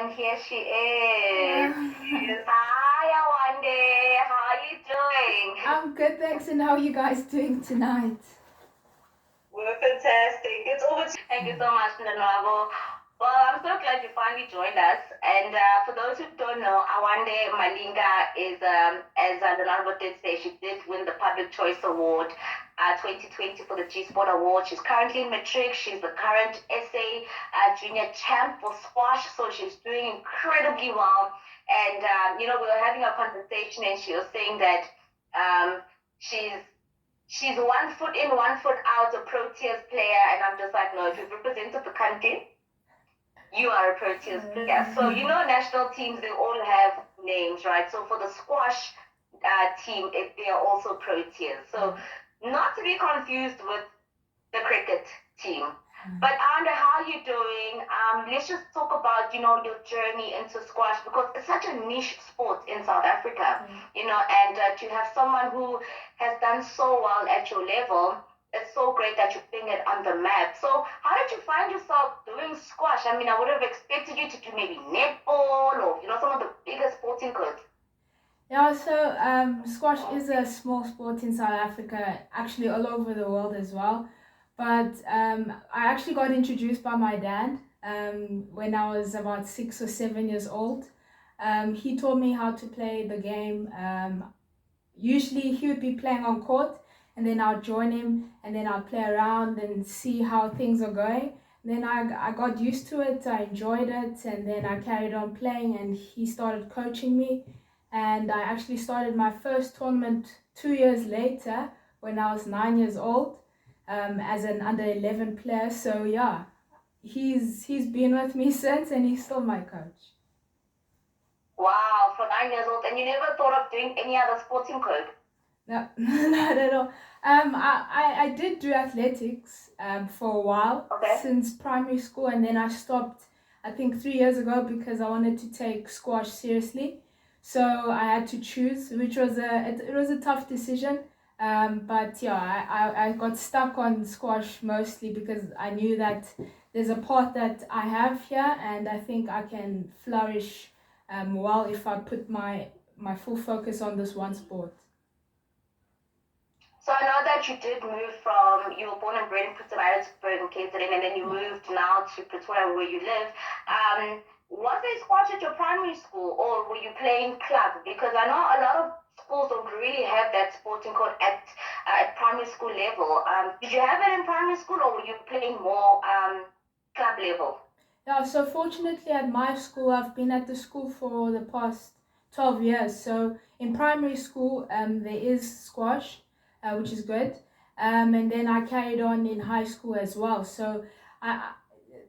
And here she is. Uh, Hi, Awande. How are you doing? I'm good, thanks. And how are you guys doing tonight? We're fantastic. It's always thank you so much, Nanwabo. Well, I'm so glad you finally joined us. And for those who don't know, Awande Malinga is, as Nanwabo did say, she did win the Public Choice Award 2020 for the G Sport Award. She's currently in matric. She's the current SA junior champ for squash, so she's doing incredibly well. And we were having a conversation, and she was saying that um, she's she's 1 foot in, 1 foot out, a Proteas player, and I'm just like, no, if you've represented the country, you are a Proteas player. So national teams, they all have names, right? So for the squash team, they are also Proteas. So not to be confused with the cricket team. But Anda, how are you doing? Let's just talk about, your journey into squash because it's such a niche sport in South Africa, and to have someone who has done so well at your level, it's so great that you're putting it on the map. So how did you find yourself doing squash? I mean, I would have expected you to do maybe netball or, some of the bigger sporting goods. Yeah, so squash is a small sport in South Africa, actually all over the world as well. But I actually got introduced by my dad when I was about 6 or 7 years old. He taught me how to play the game. Usually he would be playing on court, and then I'll join him, and then I'll play around and see how things are going. Then I got used to it, I enjoyed it, and then I carried on playing, and he started coaching me. And I actually started my first tournament 2 years later when I was 9 years old as an under 11 player. So yeah, he's been with me since, and he's still my coach. Wow, for 9 years old, and you never thought of doing any other sporting code? No, not at all. I did do athletics for a while Okay. since primary school, and then I stopped, I think 3 years ago because I wanted to take squash seriously. So I had to choose, which was it was a tough decision. But yeah, I got stuck on squash mostly because I knew that there's a part that I have here, and I think I can flourish well if I put my full focus on this one sport. So I know that you did move from, you were born and bred in Pietermaritzburg in KZN, and then you moved now to Pretoria where you live. Was there squash at your primary school or were you playing club? Because I know a lot of schools don't really have that sporting code at primary school level. Did you have it in primary school or were you playing more club level? Yeah, so fortunately at my school, I've been at the school for the past 12 years. So in primary school, there is squash, which is good. And then I carried on in high school as well. So I,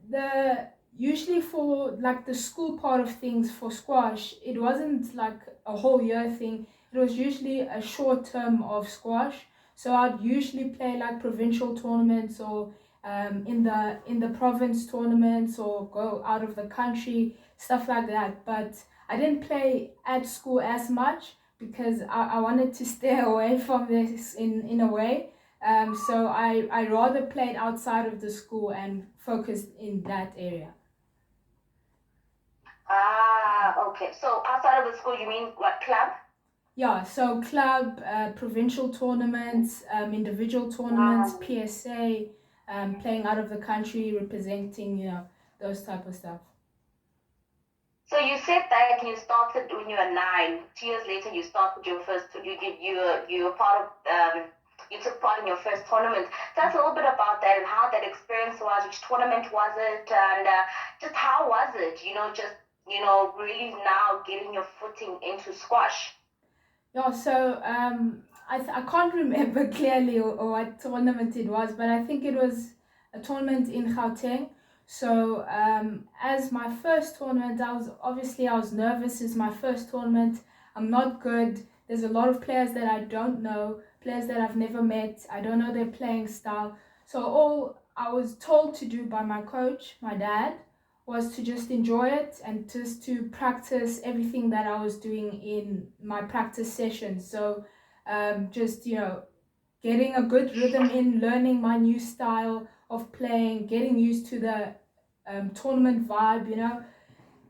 the usually for like the school part of things for squash, it wasn't like a whole year thing. It was usually a short term of squash. So I'd usually play like provincial tournaments or in the province tournaments or go out of the country, stuff like that. But I didn't play at school as much because I wanted to stay away from this in a way. So I rather played outside of the school and focused in that area. Ah, okay. So outside of the school, you mean what, club? Yeah, so club, provincial tournaments, individual tournaments, Um, PSA, playing out of the country, representing, those type of stuff. So you said that you started when you were 9. 2 years later, you started your first. You were part of you took part in your first tournament. Tell us a little bit about that and how that experience was. Which tournament was it, and just how was it? Just really now getting your footing into squash. Yeah, so I can't remember clearly or what tournament it was, but I think it was a tournament in Gauteng. So as my first tournament, I was nervous. It's my first tournament. I'm not good. There's a lot of players that I don't know, players that I've never met. I don't know their playing style. So all I was told to do by my coach, my dad, was to just enjoy it and just to practice everything that I was doing in my practice sessions. So just getting a good rhythm in, learning my new style of playing, getting used to the tournament vibe.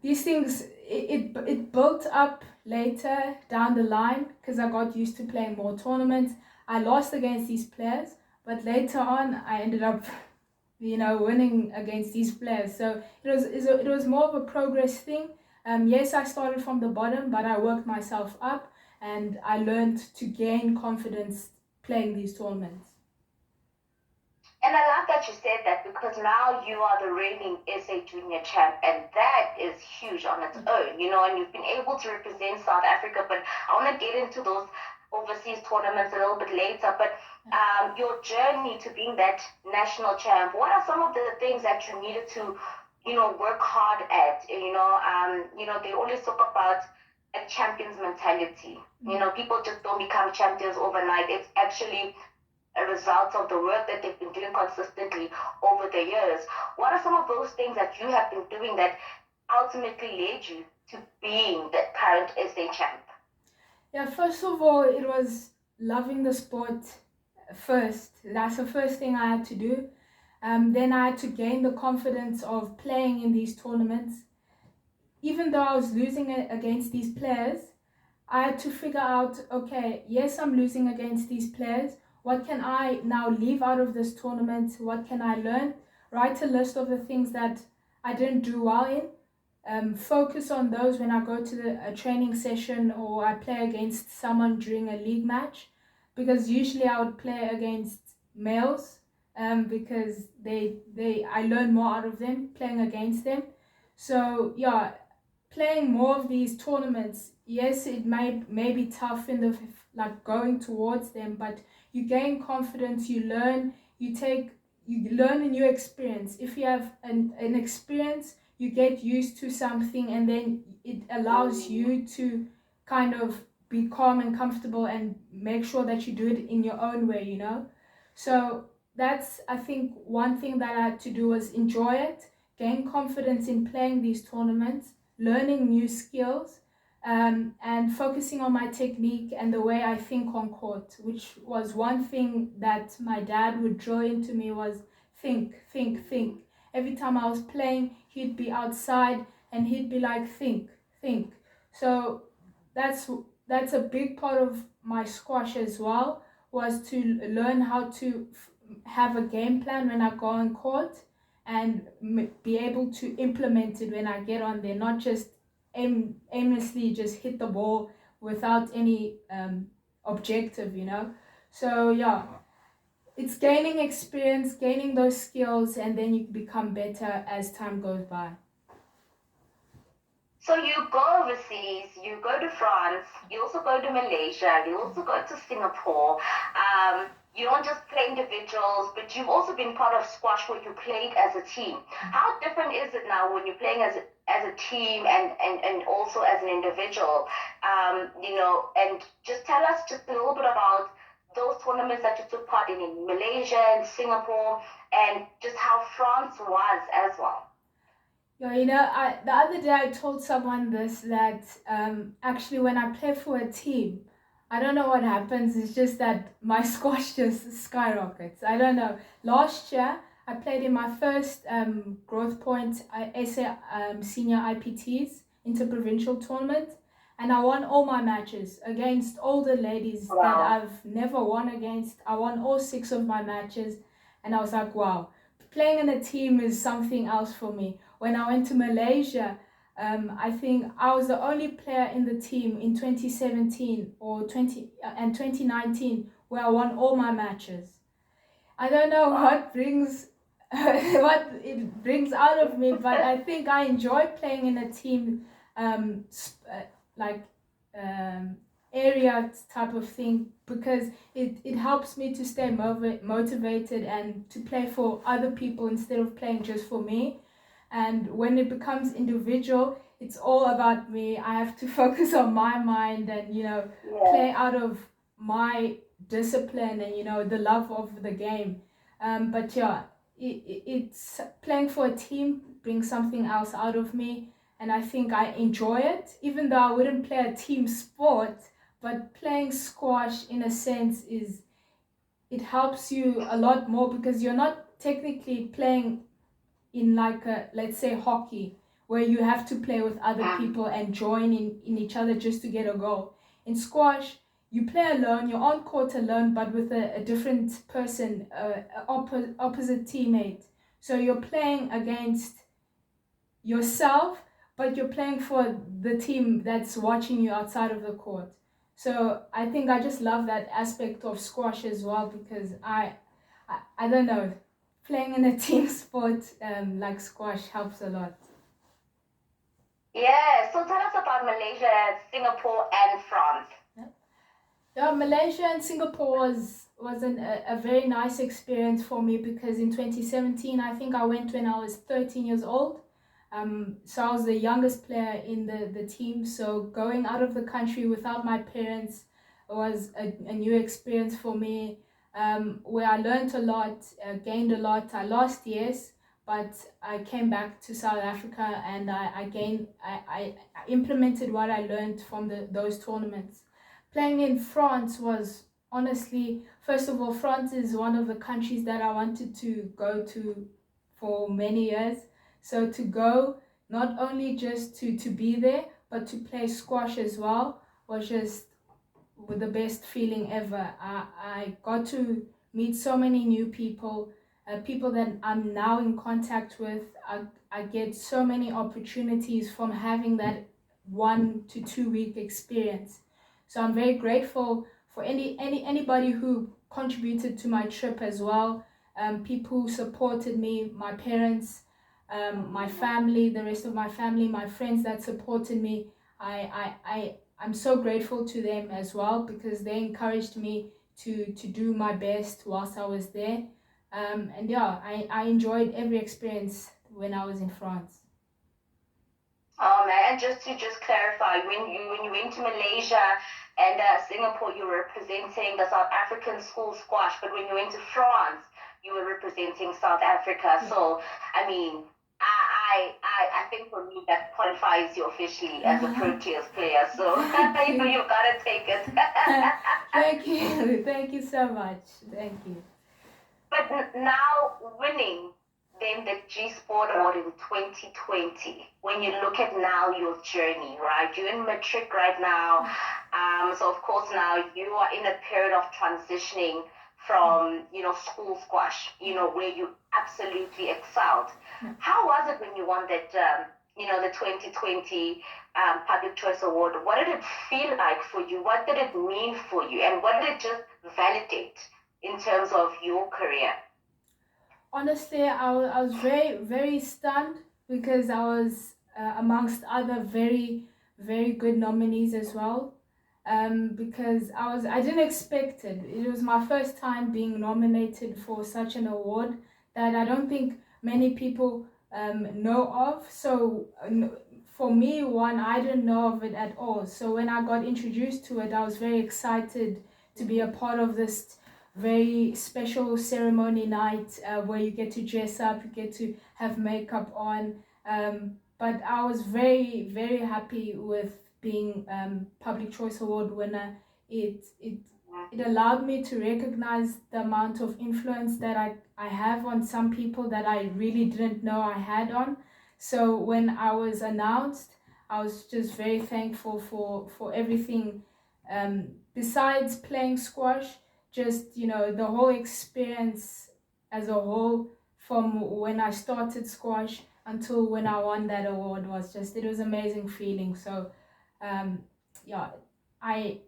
these things, it built up later down the line because I got used to playing more tournaments. I lost against these players, but later on I ended up winning against these players. So it was more of a progress thing. Yes, I started from the bottom, but I worked myself up and I learned to gain confidence playing these tournaments. And I love that you said that because now you are the reigning SA Junior champ, and that is huge on its own, and you've been able to represent South Africa. But I want to get into those overseas tournaments a little bit later. But your journey to being that national champ, what are some of the things that you needed to, work hard at? They always talk about a champion's mentality. People just don't become champions overnight. It's actually a result of the work that they've been doing consistently over the years. What are some of those things that you have been doing that ultimately led you to being the current SA champ? Yeah, first of all, it was loving the sport first. That's the first thing I had to do. Then I had to gain the confidence of playing in these tournaments. Even though I was losing against these players, I had to figure out, okay, yes, I'm losing against these players. What can I now leave out of this tournament? What can I learn? Write a list of the things that I didn't do well in. Focus on those when I go to a training session or I play against someone during a league match, because usually I would play against males because I learn more out of them playing against them. So yeah, playing more of these tournaments, yes, it may be tough in the like going towards them, but you gain confidence, you learn, you learn a new experience. If you have an experience, you get used to something, and then it allows you to kind of be calm and comfortable and make sure that you do it in your own way. So that's, I think, one thing that I had to do was enjoy it, gain confidence in playing these tournaments, learning new skills, and focusing on my technique and the way I think on court, which was one thing that my dad would drill into me was think, think, think. Every time I was playing, he'd be outside and he'd be like, think, think. So that's a big part of my squash as well, was to learn how to have a game plan when I go on court and be able to implement it when I get on there, not just aimlessly just hit the ball without any objective. So yeah, it's gaining experience, gaining those skills, and then you become better as time goes by. So you go overseas, you go to France, you also go to Malaysia, you also go to Singapore. You don't just play individuals, but you've also been part of squash where you played as a team. How different is it now when you're playing as a team and also as an individual? And just tell us just a little bit about those tournaments that you took part in Malaysia and Singapore, and just how France was as well. Yeah, the other day I told someone this, that actually when I play for a team, I don't know what happens. It's just that my squash just skyrockets. I don't know. Last year I played in my first Growth Point SA Senior IPTs interprovincial tournament, and I won all my matches against older ladies that I've never won against. I won all 6 of my matches, and I was like, wow, playing in a team is something else for me. When I went to Malaysia, I think I was the only player in the team in 2017 or 2019 where I won all my matches. I don't know what brings what it brings out of me, but I think I enjoy playing in a team, like area type of thing, because it helps me to stay motivated and to play for other people instead of playing just for me. And when it becomes individual, it's all about me. I have to focus on my mind and play out of my discipline and the love of the game. But yeah, it's playing for a team brings something else out of me, and I think I enjoy it, even though I wouldn't play a team sport. But playing squash, in a sense, it helps you a lot more, because you're not technically playing in, like, let's say, hockey, where you have to play with other people and join in each other just to get a goal. In squash, you play alone, you're on court alone, but with a different person, opposite teammate. So you're playing against yourself, but you're playing for the team that's watching you outside of the court. So I think I just love that aspect of squash as well, because I don't know, playing in a team sport like squash helps a lot. Yeah, so tell us about Malaysia, Singapore, and France. Yeah, Malaysia and Singapore was a very nice experience for me, because in 2017, I think I went when I was 13 years old. So I was the youngest player in the team. So going out of the country without my parents was a new experience for me, where I learned a lot, gained a lot. I lost, yes, but I came back to South Africa and I implemented what I learned from those tournaments. Playing in France was honestly, first of all, France is one of the countries that I wanted to go to for many years. So to go, not only just to be there, but to play squash as well, was just the best feeling ever. I got to meet so many new people, people that I'm now in contact with. I get so many opportunities from having that 1 to 2 week experience. So I'm very grateful for anybody who contributed to my trip as well. People who supported me, my parents, my family, the rest of my family, my friends that supported me. I'm so grateful to them as well, because they encouraged me to do my best whilst I was there. And yeah, I enjoyed every experience when I was in France. Oh man, just clarify, when you went to Malaysia and Singapore, you were representing the South African school squash, but when you went to France, you were representing South Africa. Yeah. So, I mean, I think for me that qualifies you officially as a Proteas player. So you've got to take it. Thank you so much. Thank you. But now winning then the G Sport Award in 2020, when you look at now your journey, right? You're in matric right now. So of course now you are in a period of transitioning from, school squash, where you absolutely excelled. How was it when you won that, the 2020 Public Choice Award? What did it feel like for you? What did it mean for you? And what did it just validate in terms of your career? Honestly, I was very, very stunned, because I was amongst other very, very good nominees as well. Because I didn't expect it. It was my first time being nominated for such an award that I don't think many people know of. So for me, I didn't know of it at all. So when I got introduced to it, I was very excited to be a part of this very special ceremony night, where you get to dress up, you get to have makeup on. But I was very, very happy with being Public Choice Award winner. It allowed me to recognize the amount of influence that I have on some people that I really didn't know I had on. So when I was announced, I was just very thankful for everything. Besides playing squash, just the whole experience as a whole, from when I started squash until when I won that award, it was amazing feeling. So yeah, I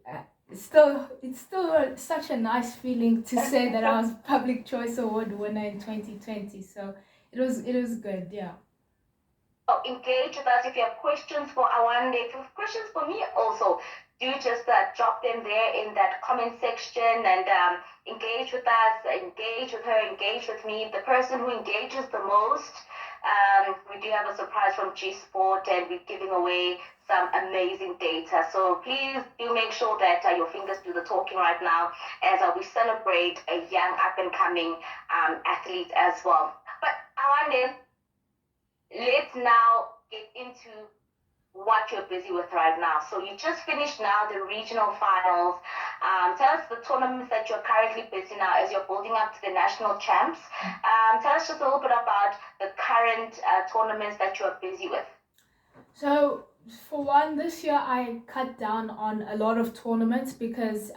it's still such a nice feeling to say that I was Public Choice Award winner in 2020. So it was good, yeah. Engage with us if you have questions for Awande, if you have questions for me also, do just drop them there in that comment section and engage with us, engage with her, engage with me. The person who engages the most, we do have a surprise from G Sport, and we're giving away some amazing data. So please do make sure that your fingers do the talking right now as we celebrate a young up-and-coming athlete as well. But Awande, let's now get into what you're busy with right now. So you just finished now the regional finals. Tell us the tournaments that you're currently busy now as you're building up to the national champs. Tell us just a little bit about the current tournaments that you're busy with. So for one, this year I cut down on a lot of tournaments because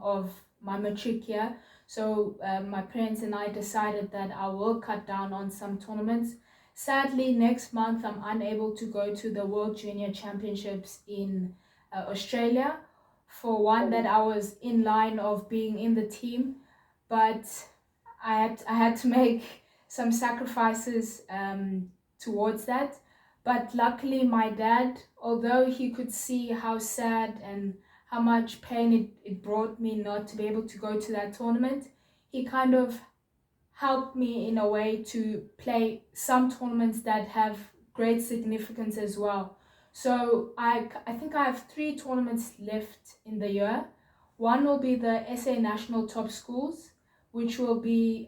of my matric year. So my parents and I decided that I will cut down on some tournaments. Sadly, next month I'm unable to go to the World Junior Championships in Australia. For one, that I was in line of being in the team, but I had to make some sacrifices towards that. But luckily, my dad, although he could see how sad and how much pain it brought me not to be able to go to that tournament, he kind of helped me in a way to play some tournaments that have great significance as well. So I think I have 3 tournaments left in the year. One will be the SA National Top Schools, which will be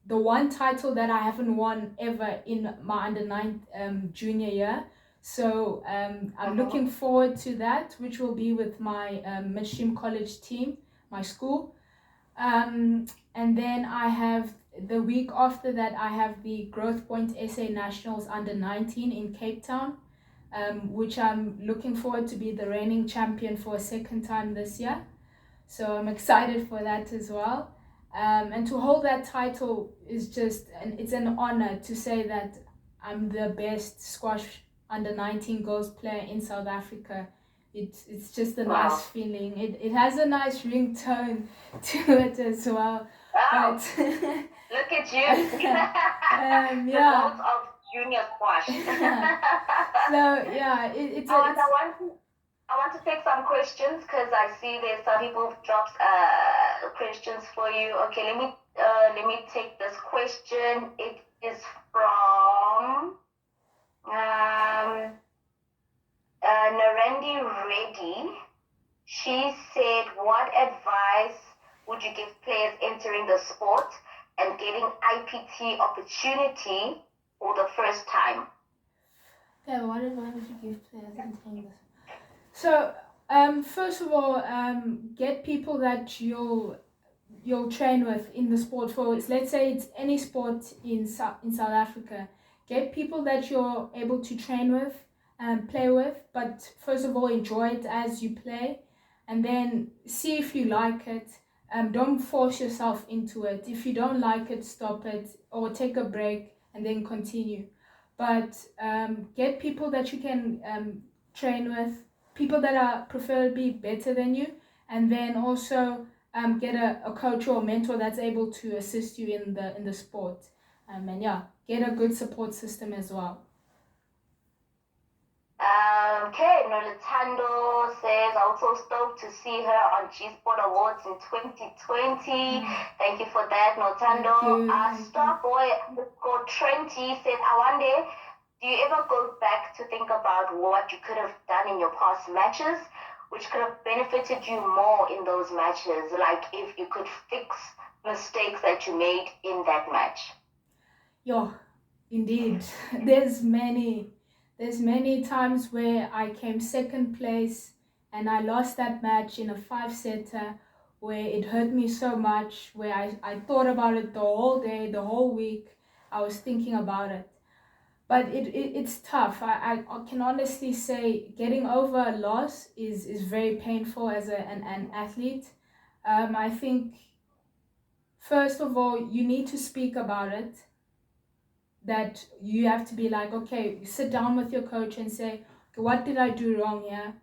the one title that I haven't won ever in my under 9 junior year. So I'm looking forward to that, which will be with my Midstream College team, my school. And then I have the week after that, I have the Growth Point SA Nationals under 19 in Cape Town, which I'm looking forward to be the reigning champion for a second time this year. So I'm excited for that as well. And to hold that title is it's an honor to say that I'm the best squash under 19 girls player in South Africa. It's just a nice feeling. It has a nice ringtone to it as well. Wow. But Look at you. yeah. The notes of junior squash. So yeah, it's I want to take some questions because I see there's some people who've dropped questions for you. Okay, let me take this question. It is from Narendi Reddy. She said, what advice would you give players entering the sport and getting IPT opportunity for the first time? Okay, what advice would you give players entering the sport? So, first of all, get people that you'll train with in the sport. For let's say it's any sport in South Africa, get people that you're able to train with and play with. But first of all, enjoy it as you play, and then see if you like it. Don't force yourself into it. If you don't like it, stop it or take a break and then continue. But get people that you can train with, people that are preferably better than you, and then also get a coach or a mentor that's able to assist you in the sport. And yeah, get a good support system as well. Okay, Nolitando says, also stoked to see her on G Sport Awards in 2020. Thank you for that, Nolitando. Starboy Trenty said, I wonder, do you ever go back to think about what you could have done in your past matches, which could have benefited you more in those matches? Like if you could fix mistakes that you made in that match. Yeah, indeed. There's many times where I came second place and I lost that match in a 5-setter where it hurt me so much, where I thought about it the whole day, the whole week. I was thinking about it. But it's tough. I can honestly say getting over a loss is very painful as an athlete. I think, first of all, you need to speak about it. That you have to be like, okay, sit down with your coach and say, okay, what did I do wrong here?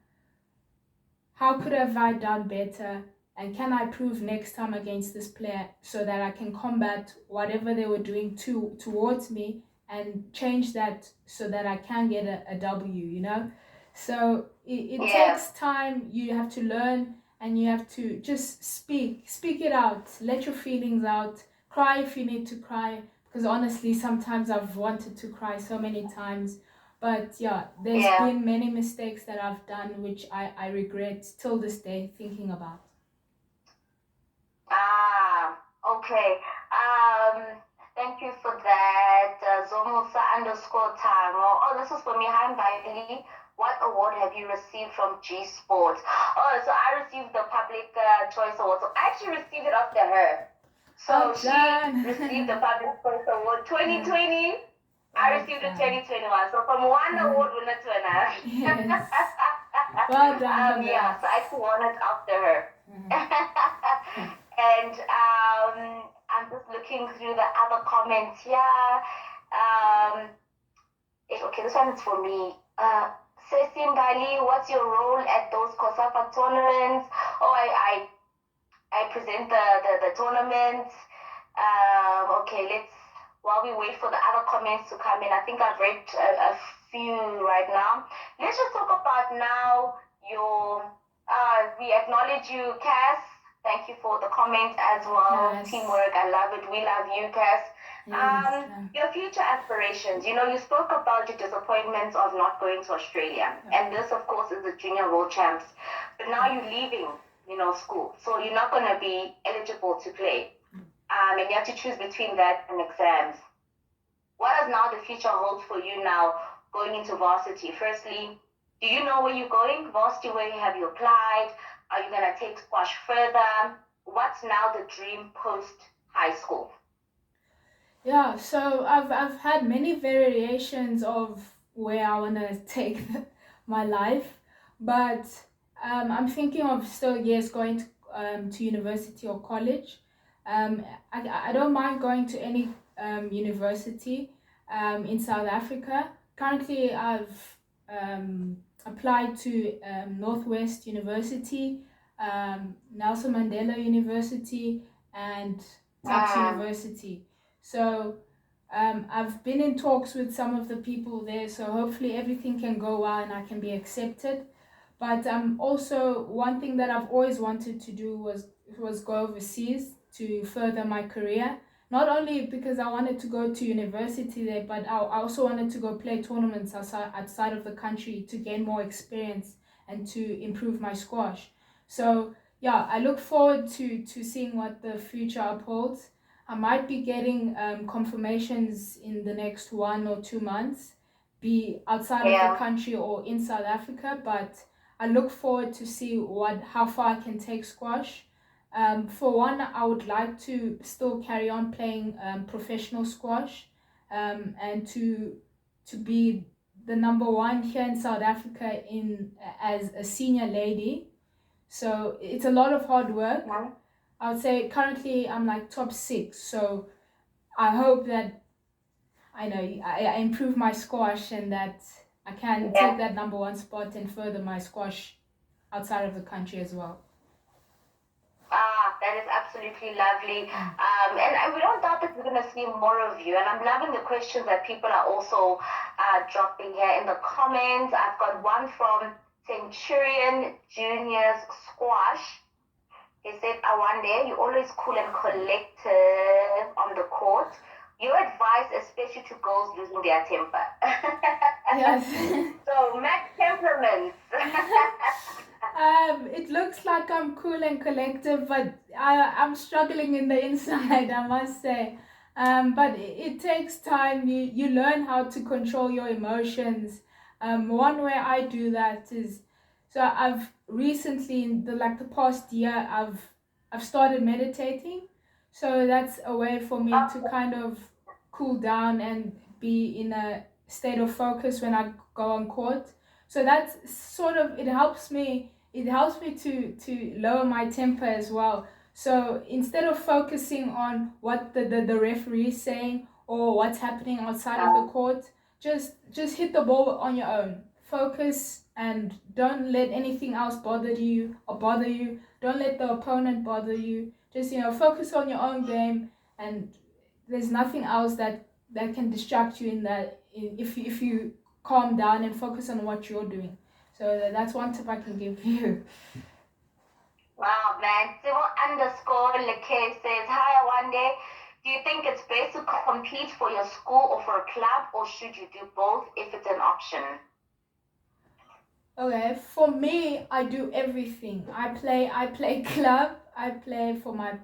How could have I done better? And can I prove next time against this player so that I can combat whatever they were doing towards me and change that so that I can get a W, you know? So it takes time. You have to learn and you have to just speak it out, let your feelings out, cry if you need to cry. Because honestly, sometimes I've wanted to cry so many times. But yeah, there's been many mistakes that I've done which I regret till this day thinking about. Okay. Thank you for that. Zomusa _time. Oh, this is for me. Hi, Bailey. What award have you received from G Sports? Oh, so I received the Public Choice Award. So I actually received it after her. So she received the Public Choice Award 2020. I Well received in done. 2021. So from one award winner to another. Yes. Well done, Yeah, so I congrats. won it after her. And I'm just looking through the other comments here. Um, okay, this one is for me. Cecil Bali, what's your role at those COSAFA tournaments? Oh, I present the tournaments. Okay, while we wait for the other comments to come in, I think I've read a few right now. Let's just talk about now we acknowledge you, Cass. Thank you for the comment as well. Yes. Teamwork, I love it. We love you, Cass. Yes. Your future aspirations. You spoke about your disappointments of not going to Australia. And this, of course, is the Junior World Champs. But now you're leaving, school. So you're not going to be eligible to play. And you have to choose between that and exams. What does now the future hold for you now going into varsity? Firstly, do you know where you're going? Varsity, where have you applied? Are you going to take squash further? What's now the dream post high school? Yeah, so I've had many variations of where I want to take my life, but I'm thinking of still, yes, going to university or college. I don't mind going to any university in South Africa. Currently, I've applied to Northwest University, Nelson Mandela University, and Tuks University. So I've been in talks with some of the people there, so hopefully everything can go well and I can be accepted. But also one thing that I've always wanted to do was go overseas to further my career. Not only because I wanted to go to university there, but I also wanted to go play tournaments outside of the country to gain more experience and to improve my squash. So yeah, I look forward to seeing what the future upholds. I might be getting confirmations in the next 1 or 2 months, be outside of the country or in South Africa, but I look forward to see how far I can take squash. For one, I would like to still carry on playing professional squash and to be the number one here in South Africa as a senior lady. So it's a lot of hard work. I would say currently I'm like top 6. So I hope that I improve my squash and that I can take that number 1 spot and further my squash outside of the country as well. That is absolutely lovely. And we don't doubt that we're going to see more of you. And I'm loving the questions that people are also dropping here in the comments. I've got one from Centurion Juniors Squash. He said, Awande, you're always cool and collective on the court. Your advice, especially to girls losing their temper. Yes. So, max temperaments. It looks like I'm cool and collective, but I'm struggling in the inside, I must say. But it takes time. You learn how to control your emotions. One way I do that is, so I've recently, in the past year, I've started meditating. So that's a way for me to kind of cool down and be in a state of focus when I go on court. So that's sort of, it helps me to lower my temper as well. So instead of focusing on what the referee is saying or what's happening outside of the court, just hit the ball on your own. Focus and don't let anything else bother you. Don't let the opponent bother you. Just focus on your own game, and there's nothing else that can distract you if you calm down and focus on what you're doing. So that's one tip I can give you. Wow, man. Civil_Leke says, hi, Awande. Do you think it's best to compete for your school or for a club, or should you do both if it's an option? Okay, for me, I do everything. I play club, I play for my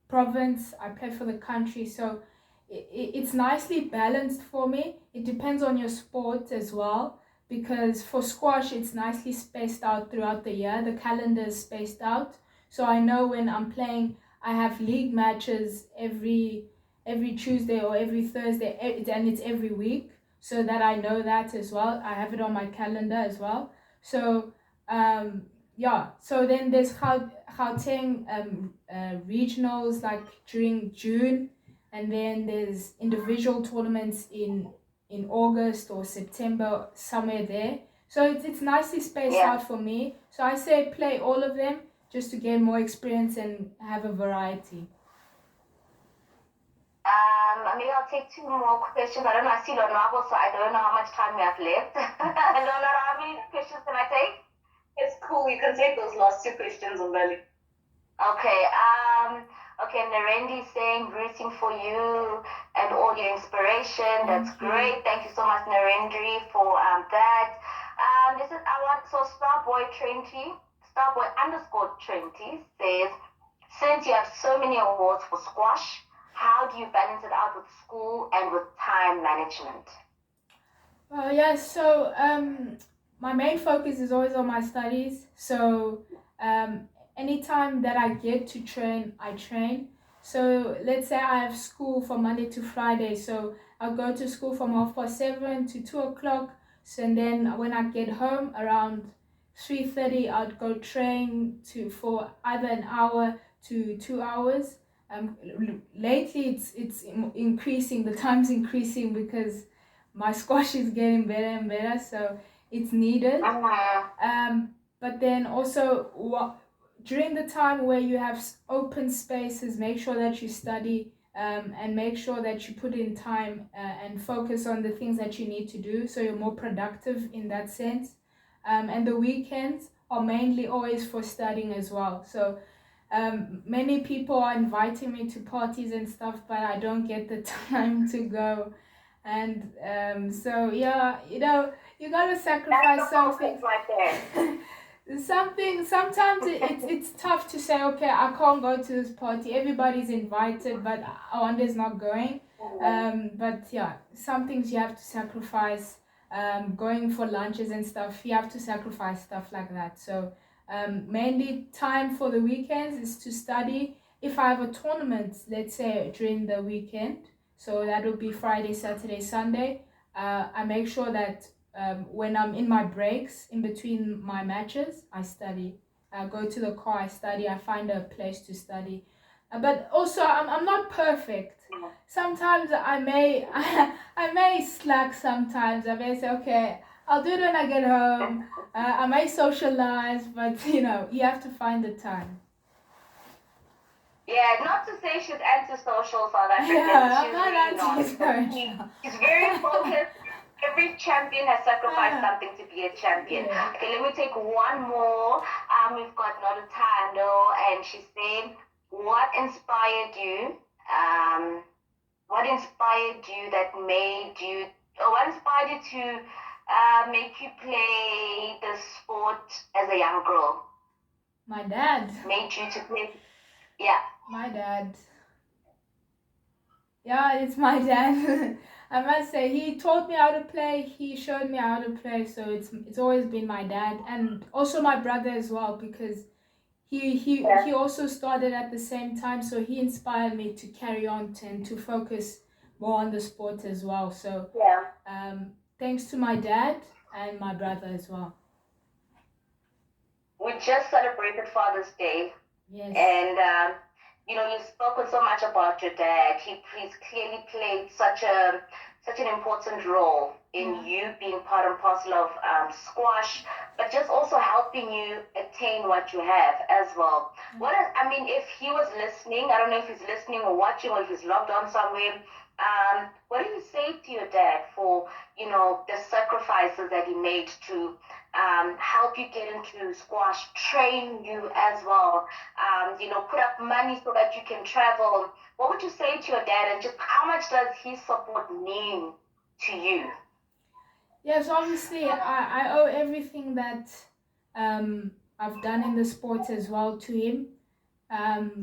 province, I play for the country. So it's nicely balanced for me. It depends on your sport as well, because for squash it's nicely spaced out throughout the year. The calendar is spaced out, so I know when I'm playing I have league matches every every Tuesday or every Thursday, and it's every week, so that I know that as well. I have it on my calendar as well. So yeah, so then there's Gauteng regionals like during June, and then there's individual tournaments in August or September, somewhere there. So it's nicely spaced out for me. So I say play all of them just to gain more experience and have a variety. Maybe I'll take two more questions. I don't know, I see Lonabo, so I don't know how much time we have left. Lonabo, how many questions can I take? It's cool. You can take those last two questions, Umbali. Okay. Okay, Narendi saying rooting for you and all your inspiration. That's great. Thank you so much, Narendi, for that. This is Starboy_20 says, since you have so many awards for squash, how do you balance it out with school and with time management? So my main focus is always on my studies. So anytime that I get to train, I train. So let's say I have school from Monday to Friday. So I'll go to school from 7:30 to 2:00. So, and then when I get home around 3:30, I'd go train for either an hour to 2 hours. Lately it's increasing. The time's increasing because my squash is getting better and better, so it's needed. But then also during the time where you have open spaces, make sure that you study and make sure that you put in time and focus on the things that you need to do, so you're more productive in that sense. And the weekends are mainly always for studying as well. So many people are inviting me to parties and stuff, but I don't get the time to go. And so yeah, you gotta sacrifice something. Sometimes it's tough to say, okay, I can't go to this party. Everybody's invited, but Awanda's not going. But yeah, some things you have to sacrifice. Going for lunches and stuff, you have to sacrifice stuff like that. So mainly time for the weekends is to study. If I have a tournament, let's say during the weekend, so that would be Friday, Saturday, Sunday, I make sure that when I'm in my breaks in between my matches, I study. I go to the car, I study, I find a place to study. But also I'm not perfect. Sometimes I may slack sometimes. I may say, okay, I'll do it when I get home. I may socialize, but you have to find the time. Yeah, not to say she's antisocial South African. Yeah, I'm not antisocial. She's very focused. Every champion has sacrificed something to be a champion. Yeah. Okay, let me take one more. We've got not a time though, and she's saying, what inspired you? What inspired you that made you, or what inspired you to make you play the sport as a young girl? My dad. Made you to play. Yeah. My dad. Yeah, it's my dad. I must say, he taught me how to play. He showed me how to play. So it's always been my dad, and also my brother as well, because he also started at the same time. So he inspired me to carry on and to focus more on the sport as well. So thanks to my dad and my brother as well. We just celebrated Father's Day. Yes. And you've spoken so much about your dad. He's clearly played such an important role in you being part and parcel of squash, but just also helping you attain what you have as well. If he was listening, I don't know if he's listening or watching, or if he's logged on somewhere, what do you say to your dad for the sacrifices that he made to help you get into squash, train you as well, put up money so that you can travel? What would you say to your dad, and just how much does his support mean to you? Yes, obviously I owe everything that I've done in the sport as well to him.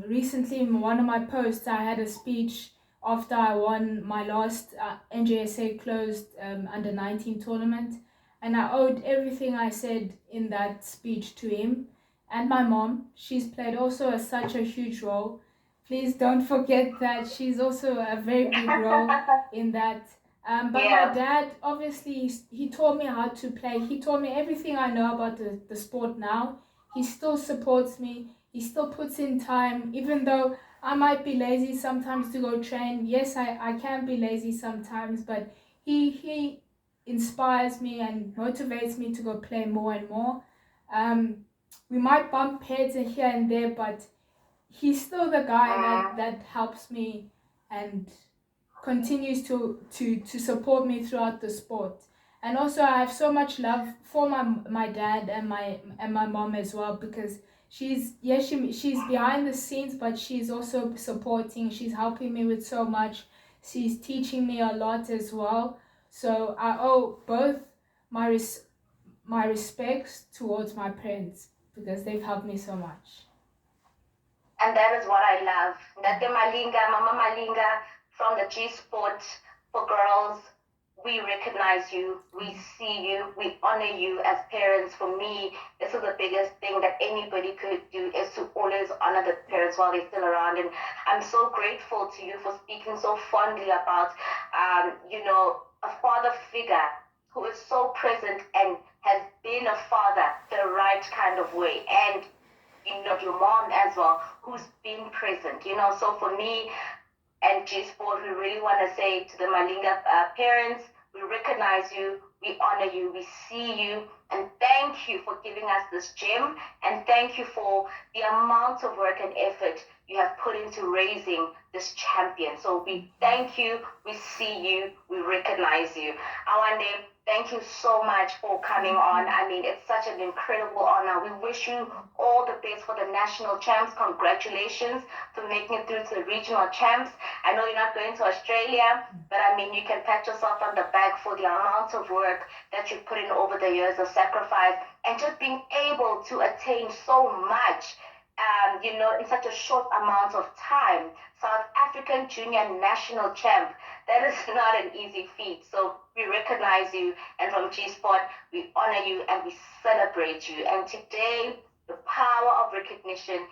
Recently in one of my posts, I had a speech after I won my last NJSA closed under 19 tournament, and I owed everything I said in that speech to him and my mom. She's played also such a huge role Please don't forget that she's also a very big role in that. But my Yeah. dad, obviously, he taught me how to play. He taught me everything I know about the sport now. He still supports me. He still puts in time, even though I might be lazy sometimes to go train. Yes, I can be lazy sometimes, but he inspires me and motivates me to go play more and more. Um, we might bump heads here and there, but he's still the guy that helps me and continues to support me throughout the sport. And also I have so much love for my dad and my mom as well, because she's behind the scenes, but she's also supporting, she's helping me with so much, she's teaching me a lot as well. So I owe both my my respects towards my parents, because they've helped me so much. And that is what I love. Ntate Malinga, Mama Malinga from the G Sport for girls. We recognize you, we see you, we honor you as parents. For me, this is the biggest thing that anybody could do, is to always honor the parents while they're still around. And I'm so grateful to you for speaking so fondly about, a father figure who is so present and has been a father the right kind of way. And your mom as well, who's been present. So for me and G Sport, we really want to say to the Malinga parents, we recognize you, we honor you, we see you, and thank you for giving us this gem, and thank you for the amount of work and effort you have put into raising this champion. So we thank you, we see you, we recognize you. Awande, thank you so much for coming on. I mean, it's such an incredible honor. We wish you all the best for the national champs. Congratulations for making it through to the regional champs. I know you're not going to Australia, but I mean, you can pat yourself on the back for the amount of work that you've put in over the years of sacrifice, and just being able to attain so much, in such a short amount of time. South African junior national champ. That is not an easy feat. So we recognize you, and from G Sport, we honor you and we celebrate you. And today, the power of recognition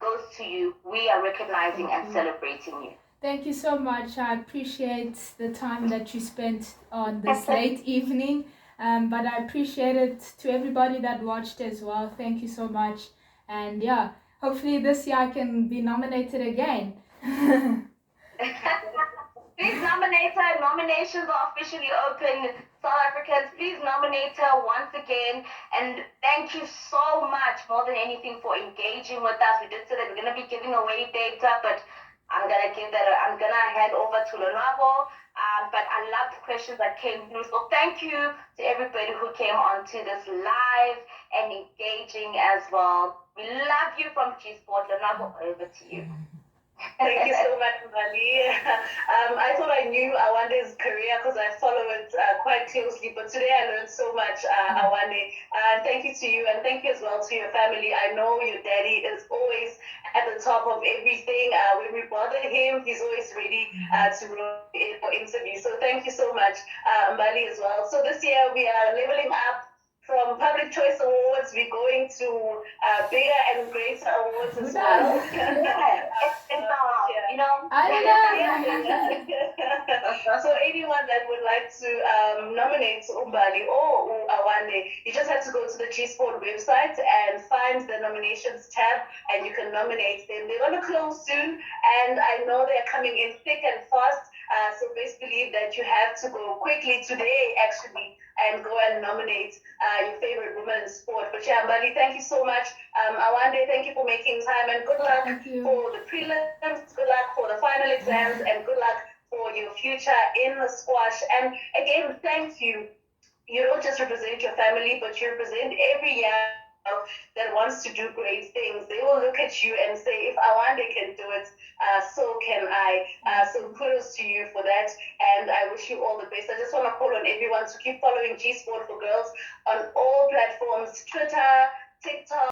goes to you. We are recognizing and celebrating you. Thank you so much. I appreciate the time that you spent on this late evening. But I appreciate it to everybody that watched as well. Thank you so much. And yeah, hopefully this year I can be nominated again. Please nominate her. Nominations are officially open. South Africans, please nominate her once again. And thank you so much, more than anything, for engaging with us. We did say that we're going to be giving away data, but I'm gonna hand over to Lonabo. But I love the questions that came through. So thank you to everybody who came onto this live and engaging as well. We love you from G Sport. Lonabo, over to you. Thank you so much, Mali. I thought I knew Awande's career because I follow it quite closely, but today I learned so much, Awande. Thank you to you, and thank you as well to your family. I know your daddy is always at the top of everything. When we bother him, he's always ready to roll in for interviews. So thank you so much, Mali, as well. So this year we are leveling up. From Public Choice Awards, we're going to bigger and greater awards as well. So anyone that would like to nominate Umbali or Awande, you just have to go to the G Sport website and find the nominations tab, and you can nominate them. They're going to close soon, and I know they're coming in thick and fast. So best believe that you have to go quickly today, actually, and go and nominate your favorite woman in sport. But yeah, Mbali, thank you so much. Awande, thank you for making time, and good luck for the prelims, good luck for the final exams, and good luck for your future in the squash. And again, thank you. You don't just represent your family, but you represent every young that wants to do great things. They will look at you and say, if Awande can do it, so can I. So kudos to you for that, and I wish you all the best. I just want to call on everyone to keep following G Sport for Girls on all platforms, Twitter, TikTok.